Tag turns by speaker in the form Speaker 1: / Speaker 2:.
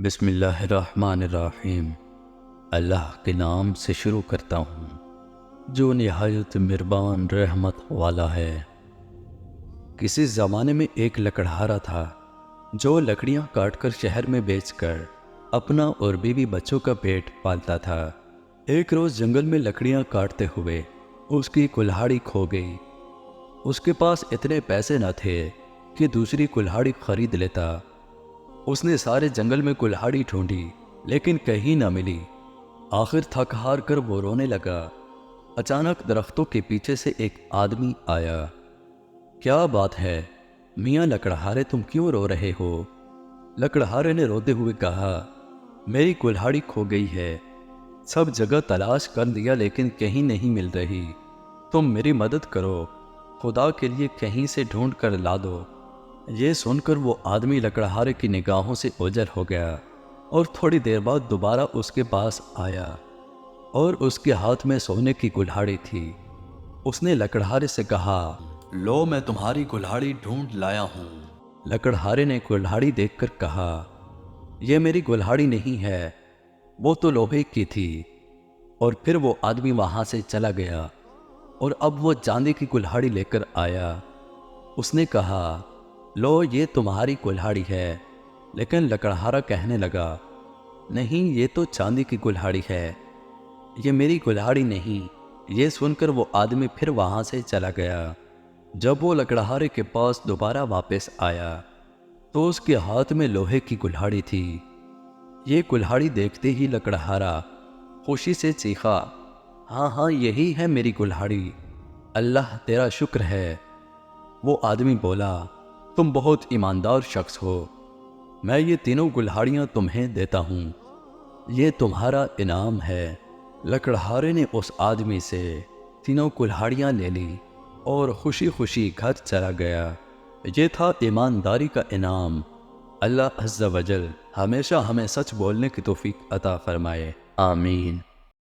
Speaker 1: بسم اللہ الرحمن الرحیم۔ اللہ کے نام سے شروع کرتا ہوں جو نہایت مہربان رحمت والا ہے۔ کسی زمانے میں ایک لکڑہارا تھا جو لکڑیاں کاٹ کر شہر میں بیچ کر اپنا اور بیوی بچوں کا پیٹ پالتا تھا۔ ایک روز جنگل میں لکڑیاں کاٹتے ہوئے اس کی کلہاڑی کھو گئی۔ اس کے پاس اتنے پیسے نہ تھے کہ دوسری کلہاڑی خرید لیتا۔ اس نے سارے جنگل میں کلہاڑی ڈھونڈی لیکن کہیں نہ ملی۔ آخر تھک ہار کر وہ رونے لگا۔ اچانک درختوں کے پیچھے سے ایک آدمی آیا۔ کیا بات ہے میاں لکڑہارے، تم کیوں رو رہے ہو؟ لکڑہارے نے روتے ہوئے کہا، میری کلہاڑی کھو گئی ہے، سب جگہ تلاش کر لیا لیکن کہیں نہیں مل رہی۔ تم میری مدد کرو، خدا کے لیے کہیں سے ڈھونڈ کر لا دو۔ یہ سن کر وہ آدمی لکڑہارے کی نگاہوں سے اوجھل ہو گیا اور تھوڑی دیر بعد دوبارہ اس کے پاس آیا اور اس کے ہاتھ میں سونے کی کلہاڑی تھی۔ اس نے لکڑہارے سے کہا، لو میں تمہاری کلہاڑی ڈھونڈ لایا ہوں۔ لکڑہارے نے کلہاڑی دیکھ کر کہا، یہ میری کلہاڑی نہیں ہے، وہ تو لوہے کی تھی۔ اور پھر وہ آدمی وہاں سے چلا گیا اور اب وہ چاندی کی کلہاڑی لے کر آیا۔ اس نے کہا، لو یہ تمہاری کلہاڑی ہے، لیکن لکڑہارا کہنے لگا، نہیں یہ تو چاندی کی کلہاڑی ہے، یہ میری کلہاڑی نہیں۔ یہ سن کر وہ آدمی پھر وہاں سے چلا گیا۔ جب وہ لکڑہارے کے پاس دوبارہ واپس آیا تو اس کے ہاتھ میں لوہے کی کلہاڑی تھی۔ یہ کلہاڑی دیکھتے ہی لکڑہارا خوشی سے چیخا، ہاں ہاں یہی ہے میری کلہاڑی، اللہ تیرا شکر ہے۔ وہ آدمی بولا، تم بہت ایماندار شخص ہو، میں یہ تینوں کلہاڑیاں تمہیں دیتا ہوں، یہ تمہارا انعام ہے۔ لکڑہارے نے اس آدمی سے تینوں کلہاڑیاں لے لی اور خوشی خوشی گھر چلا گیا۔ یہ تھا ایمانداری کا انعام۔ اللہ عز و جل ہمیشہ ہمیں سچ بولنے کی توفیق عطا فرمائے، آمین۔